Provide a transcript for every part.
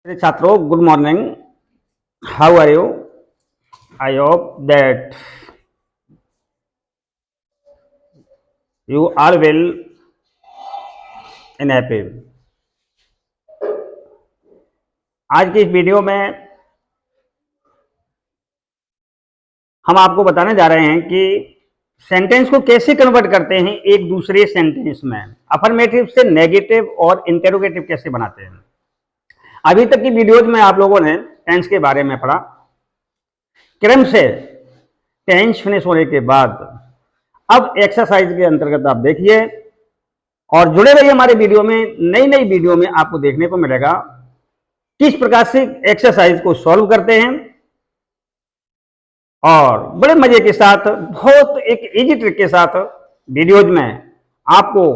मेरे छात्रों, good morning. How are you? I hope that you are well and happy. आज की इस वीडियो में हम आपको बताने जा रहे हैं कि सेंटेंस को कैसे कन्वर्ट करते हैं एक दूसरे सेंटेंस में। अफर्मेटिव से नेगेटिव और इंटेरोगेटिव कैसे बनाते हैं। अभी तक की वीडियोज में आप लोगों ने टेंस के बारे में पढ़ा। क्रम से टेंस फिनिश होने के बाद अब एक्सरसाइज के अंतर्गत आप देखिए और जुड़े रहिए हमारे वीडियो में। नई नई वीडियो में आपको देखने को मिलेगा किस प्रकार से एक्सरसाइज को सॉल्व करते हैं और बड़े मजे के साथ, बहुत एक इजी ट्रिक के साथ वीडियोज में आपको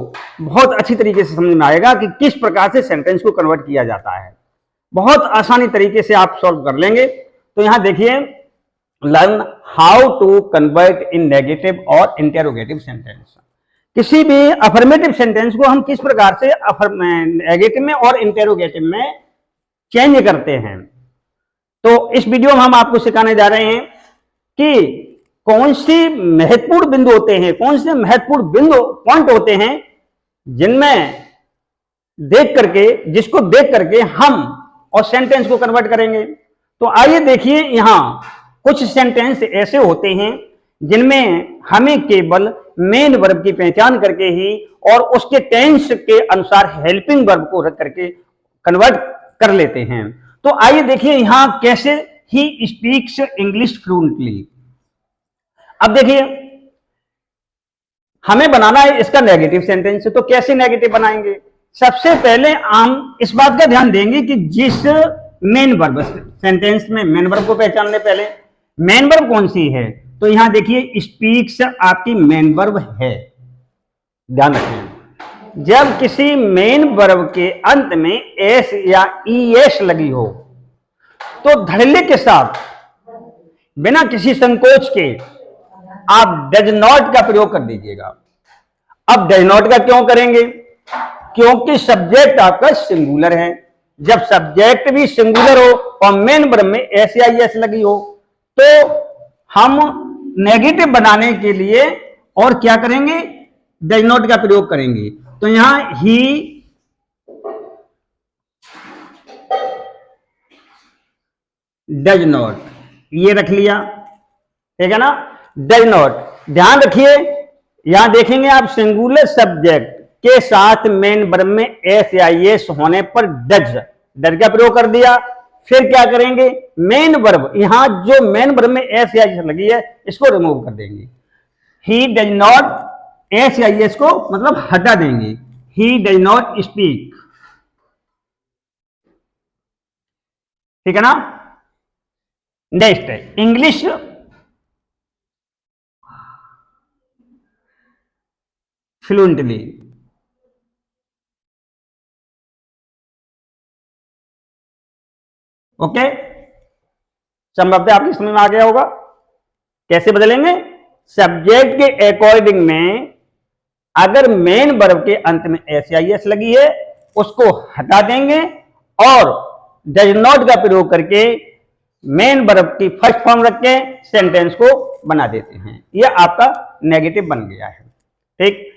बहुत अच्छी तरीके से समझ में आएगा कि किस प्रकार से सेंटेंस को कन्वर्ट किया जाता है। बहुत आसानी तरीके से आप सॉल्व कर लेंगे। तो यहां देखिए, learn how to convert in negative और इंटेरोगेटिव सेंटेंस। किसी भी अफर्मेटिव सेंटेंस को हम किस प्रकार से नेगेटिव में और इंटेरोगेटिव में चेंज करते हैं। तो इस वीडियो में हम आपको सिखाने जा रहे हैं कि कौन से महत्वपूर्ण बिंदु होते हैं, कौन से महत्वपूर्ण बिंदु पॉइंट होते हैं जिनमें जिसको देख करके हम और सेंटेंस को कन्वर्ट करेंगे। तो आइए देखिए, यहां कुछ सेंटेंस ऐसे होते हैं जिनमें हमें केवल मेन वर्ब की पहचान करके ही और उसके टेंस के अनुसार हेल्पिंग वर्ब को रख करके कन्वर्ट कर लेते हैं। तो आइए देखिए यहां कैसे ही स्पीक्स इंग्लिश फ्लुएंटली। अब देखिए, हमें बनाना है इसका नेगेटिव सेंटेंस। तो कैसे नेगेटिव बनाएंगे? सबसे पहले हम इस बात का ध्यान देंगे कि जिस मेन वर्ब, सेंटेंस में मेन वर्ब को पहचान ले। पहले मेन वर्ब कौन सी है? तो यहां देखिए, स्पीक्स आपकी मेन वर्ब है। ध्यान रखें, जब किसी मेन वर्ब के अंत में एस या ईएस लगी हो तो धड़ल्ले के साथ बिना किसी संकोच के आप डज नॉट का प्रयोग कर दीजिएगा। अब डज नॉट का क्यों करेंगे? क्योंकि सब्जेक्ट आपका सिंगुलर है। जब सब्जेक्ट भी सिंगुलर हो और मेन वर्ब में एस या एस लगी हो तो हम नेगेटिव बनाने के लिए और क्या करेंगे? डज नॉट का प्रयोग करेंगे। तो यहां ही डज नॉट, ये रख लिया, ठीक है ना। डज नॉट, ध्यान रखिए, यहां देखेंगे आप सिंगुलर सब्जेक्ट के साथ मेन वर्ब में एस या एस होने पर डज का प्रयोग कर दिया। फिर क्या करेंगे? मेन वर्ब, यहां जो मेन वर्ब में एस या एस लगी है इसको रिमूव कर देंगे। ही डज नॉट, एस या एस को मतलब हटा देंगे। ही डज नॉट स्पीक, ठीक है ना। नेक्स्ट है इंग्लिश फ्लुएंटली। ओके, संभवतः आपकी समझ में आ गया होगा। कैसे बदलेंगे? सब्जेक्ट के अकॉर्डिंग में अगर मेन वर्ब के अंत में एस या एस लगी है उसको हटा देंगे और डज नॉट का प्रयोग करके मेन वर्ब की फर्स्ट फॉर्म रख के सेंटेंस को बना देते हैं। यह आपका नेगेटिव बन गया है, ठीक।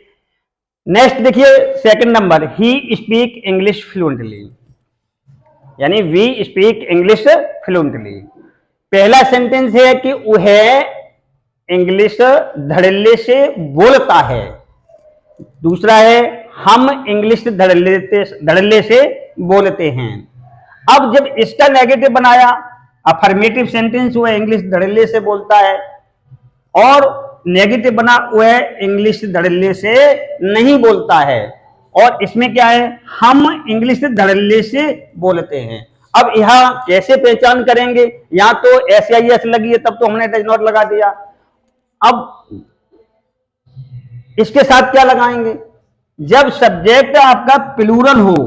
नेक्स्ट देखिए, second number, he speak English fluently, यानी वी स्पीक इंग्लिश फ्लुएंटली। पहला सेंटेंस है कि वह इंग्लिश धड़ल्ले से बोलता है। दूसरा है हम इंग्लिश धड़ल्ले से बोलते हैं। अब जब इसका नेगेटिव बनाया, अफर्मेटिव सेंटेंस हुआ इंग्लिश धड़ल्ले से बोलता है और नेगेटिव बना हुआ है इंग्लिश धड़ल्ले से नहीं बोलता है। और इसमें क्या है? हम इंग्लिश धड़ल्ले से बोलते हैं। अब यहां कैसे पहचान करेंगे? यहां तो एस या एस लगी है तब तो हमने डज नॉट लगा दिया। अब इसके साथ क्या लगाएंगे? जब सब्जेक्ट आपका प्लूरल हो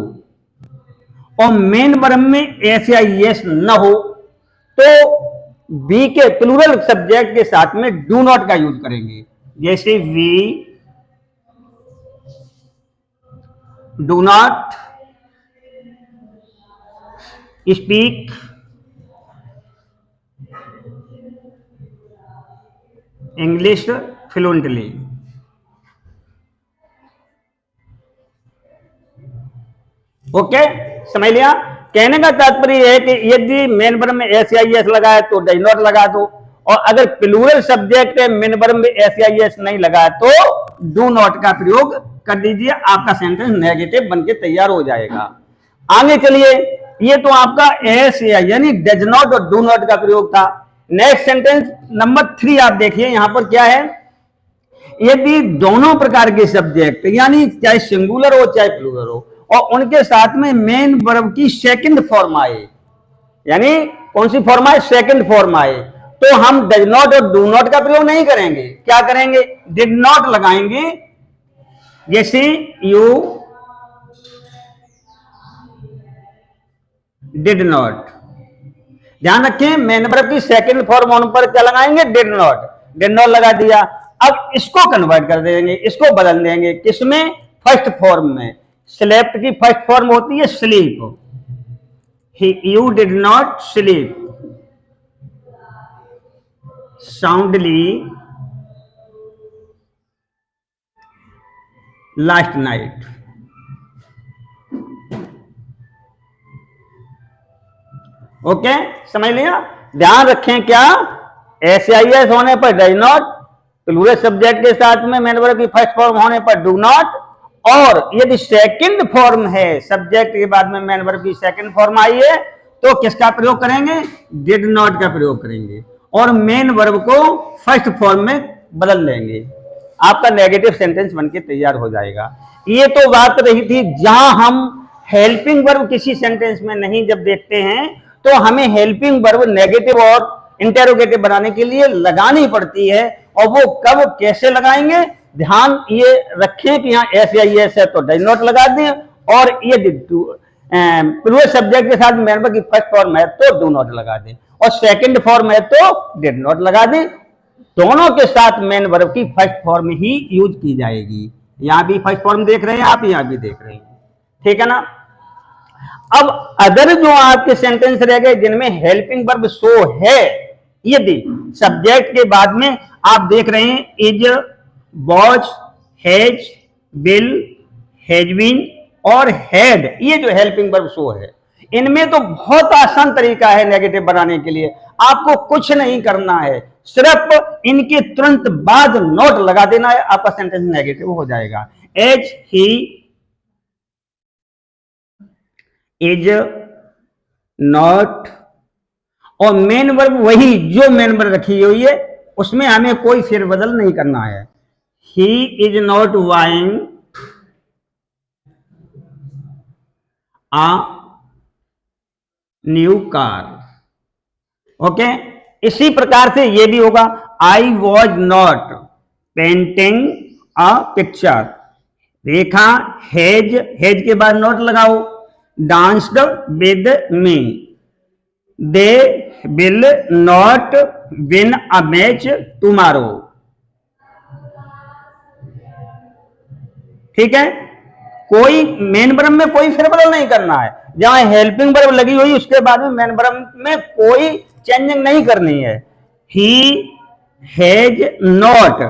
और मेन वर्ब में एस या एस न हो तो बी के प्लूरल सब्जेक्ट के साथ में डू नॉट का यूज करेंगे। जैसे we do not speak English fluently. Okay, समझ लिया। कहने का तात्पर्य है कि यदि मेन वर्ब में एस आई एस लगा है तो डज नॉट लगा दो, और अगर प्लूरल सब्जेक्ट मेन वर्ब में एस आई एस नहीं लगा है तो डू नॉट का प्रयोग कर दीजिए, आपका सेंटेंस नेगेटिव बन के तैयार हो जाएगा। आगे चलिए, ये तो आपका एस यानी डज नॉट और डू नॉट का प्रयोग था। नेक्स्ट सेंटेंस नंबर 3 आप देखिए, यहां पर क्या है। यदि दोनों प्रकार के सब्जेक्ट यानी चाहे सिंगुलर हो चाहे प्लूरल हो और उनके साथ में मेन वर्ब की सेकंड फॉर्म आए, यानी कौन सी फॉर्म आए, सेकंड फॉर्म आए, तो हम डज नॉट और डू नॉट का प्रयोग नहीं करेंगे, क्या करेंगे, डिड नॉट लगाएंगे। जैसे यू डिड नॉट, ध्यान रखें मेन वर्ब की सेकंड फॉर्म होने पर क्या लगाएंगे, डिड नॉट लगा दिया। अब इसको कन्वर्ट कर देंगे, इसको बदल देंगे, किसमें, फर्स्ट फॉर्म में। स्लेप्ट की फर्स्ट फॉर्म होती है sleep, you did not sleep soundly last night. Okay, समझ लिया। ध्यान रखें क्या, एस आई एस होने पर डज नॉट, प्लूरल सब्जेक्ट के साथ में मेन वर्ब की फर्स्ट फॉर्म होने पर डू नॉट, और यदि सेकंड फॉर्म है, सब्जेक्ट के बाद में मेन वर्ब की सेकंड फॉर्म आई है तो किसका प्रयोग करेंगे, डिड नॉट का प्रयोग करेंगे और मेन वर्ब को फर्स्ट फॉर्म में बदल लेंगे, आपका नेगेटिव सेंटेंस बनके तैयार हो जाएगा। ये तो बात रही थी जहां हम हेल्पिंग वर्ब किसी सेंटेंस में नहीं जब देखते हैं तो हमें हेल्पिंग वर्ब नेगेटिव और इंटेरोगेटिव बनाने के लिए लगानी पड़ती है, और वो कब कैसे लगाएंगे, ध्यान ये रखें कि यहाँ एस या एस है तो डज नॉट लगा दें, और ये प्लूरल सब्जेक्ट के साथ मेन वर्ब की फर्स्ट फॉर्म है तो डू नॉट लगा दें, और सेकंड फॉर्म है तो डिड नॉट लगा दें। दोनों के साथ मेन वर्ब की फर्स्ट फॉर्म ही यूज की जाएगी। यहां भी फर्स्ट फॉर्म देख रहे हैं आप, यहां भी देख रहे हैं, ठीक है ना। अब अदर जो आपके सेंटेंस रह गए जिनमें हेल्पिंग वर्ब शो है, यदि सब्जेक्ट के बाद में आप देख रहे हैं is, was, has, will, has been और हैड, ये जो हेल्पिंग वर्ब शो है, इनमें तो बहुत आसान तरीका है नेगेटिव बनाने के लिए, आपको कुछ नहीं करना है, सिर्फ इनके तुरंत बाद नॉट लगा देना है, आपका सेंटेंस नेगेटिव हो जाएगा। एज ही इज नॉट, और मेन वर्ब वही जो मेन वर्ब रखी हुई है उसमें हमें कोई फेरबदल नहीं करना है। He is not buying a new car. Okay, इसी प्रकार से ये भी होगा, I was not painting a picture. Rekha has, has के बाद नॉट लगाओ, danced with me, they will not win a match tomorrow. ठीक है, कोई मेन वर्ब में कोई फेरबदल नहीं करना है, जहां हेल्पिंग वर्ब लगी हुई उसके बाद में मेन वर्ब में कोई चेंजिंग नहीं करनी है। ही हैज नॉट,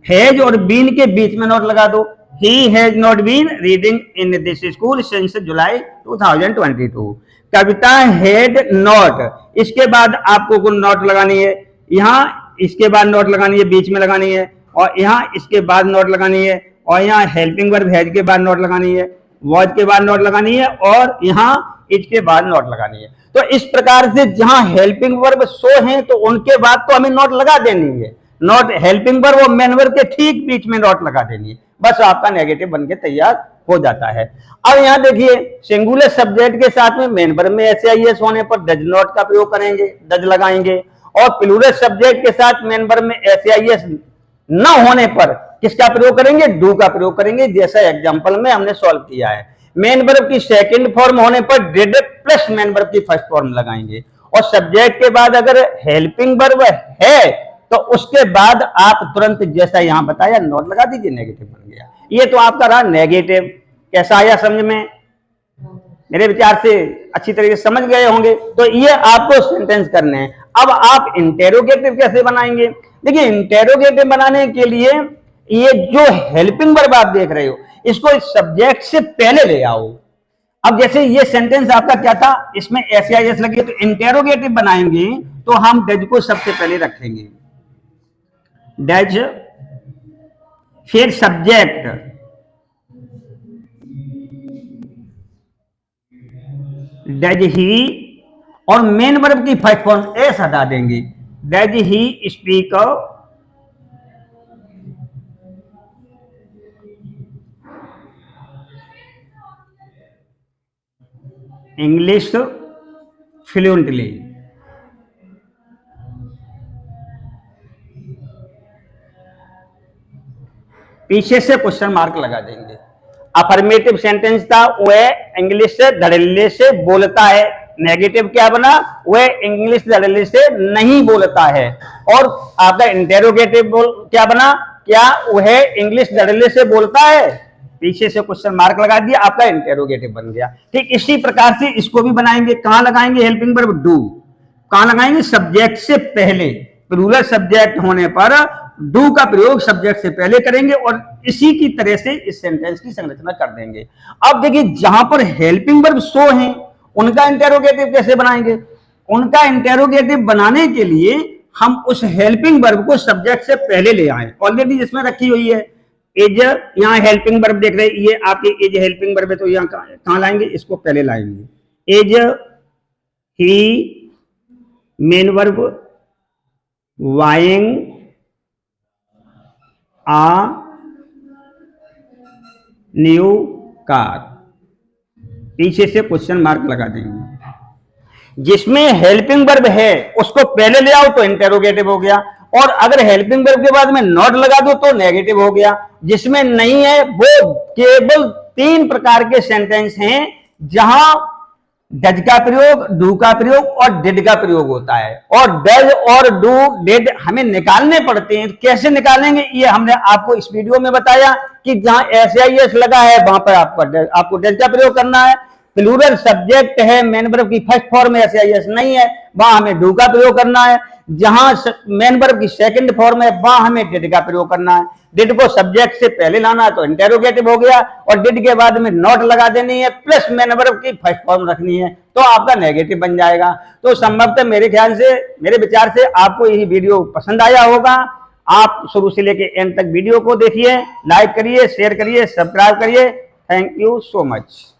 हैज और बीन के बीच में नॉट लगा दो, he has not been reading in this school since July 2022। Kavita had not, इसके बाद आपको कोई नॉट लगानी है, यहां इसके बाद नॉट लगानी है, बीच में लगानी है, और यहां इसके बाद नॉट लगानी है, और यहाँ हेल्पिंग वर्ब हैज के बाद नॉट लगानी है, वॉज के बाद नॉट लगानी है, और यहाँ इज के बाद नॉट लगानी है। तो इस प्रकार से जहां हेल्पिंग वर्ब शो हैं तो उनके बाद तो हमें नॉट लगा देनी है, नॉट हेल्पिंग वर्ब और मेन वर्ब के ठीक बीच में नॉट लगा देनी है, बस आपका नेगेटिव बनके तैयार हो जाता है। अब यहाँ देखिए, सिंगुलर सब्जेक्ट के साथ में मेन वर्ब में एस आई एस होने पर डज नॉट का प्रयोग करेंगे, डज लगाएंगे, और प्लूरल सब्जेक्ट के साथ मेन वर्ब में एस आई एस न होने पर किसका प्रयोग करेंगे, डू का प्रयोग करेंगे, जैसा एग्जांपल में हमने सॉल्व किया है। मेन वर्ब की सेकंड फॉर्म होने पर डिड प्लस मेन वर्ब की फर्स्ट फॉर्म लगाएंगे, और सब्जेक्ट के बाद अगर हेल्पिंग वर्ब है तो उसके बाद आप तुरंत जैसा यहां बताया नॉट लगा दीजिए, नेगेटिव बन गया। ये तो आपका रहा नेगेटिव। कैसा आया समझ में? मेरे विचार से अच्छी तरीके से समझ गए होंगे। तो ये आपको सेंटेंस करने हैं। अब आप इंटेरोगेटिव कैसे बनाएंगे? देखिए, इंटेरोगेटिव बनाने के लिए ये जो हेल्पिंग वर्ब आप देख रहे हो, इसको सब्जेक्ट से पहले ले आओ। अब जैसे ये सेंटेंस आपका क्या था, इसमें एस लगी है, तो इंटेरोगेटिव बनाएंगे तो हम डज को सबसे पहले रखेंगे, डज, फिर सब्जेक्ट, डज ही, और मेन वर्ब की फर्स्ट फॉर्म एस हटा देंगे, does he speak English fluently. पीछे से क्वेश्चन मार्क लगा देंगे। अफर्मेटिव सेंटेंस था, वह इंग्लिश धड़ल्ले से बोलता है। नेगेटिव क्या बना? वह इंग्लिश धड़ल्ले से नहीं बोलता है। और आपका इंटेरोगेटिव क्या बना? क्या वह इंग्लिश धड़ल्ले से बोलता है? पीछे से क्वेश्चन मार्क लगा दिया, आपका इंटेरोगेटिव बन गया। ठीक इसी प्रकार से इसको भी बनाएंगे। कहां लगाएंगे हेल्पिंग वर्ब? डू। कहां लगाएंगे? सब्जेक्ट से पहले। प्लूरल सब्जेक्ट होने पर डू का प्रयोग सब्जेक्ट से पहले करेंगे और इसी की तरह से इस सेंटेंस की संरचना कर देंगे। अब देखिए, जहां पर हेल्पिंग वर्ब सो हैं, उनका इंटेरोगेटिव कैसे बनाएंगे? उनका इंटेरोगेटिव बनाने के लिए हम उस हेल्पिंग वर्ब को सब्जेक्ट से पहले ले आए। ऑलरेडी जिसमें रखी हुई है इज, यहां हेल्पिंग वर्ब देख रहे हैं, ये आपकी इज हेल्पिंग वर्ब है, तो यहां कहां लाएंगे? इसको पहले लाएंगे। Is, he, main verb, buying, a new car. पीछे से क्वेश्चन मार्क लगा देंगे। जिसमें हेल्पिंग वर्ब है उसको पहले ले आओ तो इंटेरोगेटिव हो गया, और अगर हेल्पिंग वर्ब के बाद में नॉट लगा दो तो नेगेटिव हो गया। जिसमें नहीं है वो केवल 3 प्रकार के सेंटेंस हैं जहां डज का प्रयोग, डू का प्रयोग और डिड का प्रयोग होता है। और डज और डू, डिड हमें निकालने पड़ते हैं। कैसे निकालेंगे ये हमने आपको इस वीडियो में बताया कि जहां एस लगा है वहां पर आपको डज का प्रयोग करना है। प्लूरल सब्जेक्ट है, मेन वर्ब की फर्स्ट फॉर्म में एस नहीं है, वहां हमें डू का प्रयोग करना है। जहां मेन वर्ब की सेकंड फॉर्म है वहां हमें डिड का प्रयोग करना है। डिड को सब्जेक्ट से पहले लाना है तो इंटेरोगेटिव हो गया, और डिड के बाद में नॉट लगा देनी है, प्लस मेन वर्ब की फर्स्ट फॉर्म रखनी है, तो आपका नेगेटिव बन जाएगा। तो संभवतः मेरे ख्याल से, मेरे विचार से आपको यही वीडियो पसंद आया होगा। आप शुरू से लेकर एंड तक वीडियो को देखिए, लाइक करिए, शेयर करिए, सब्सक्राइब करिए। Thank you so much.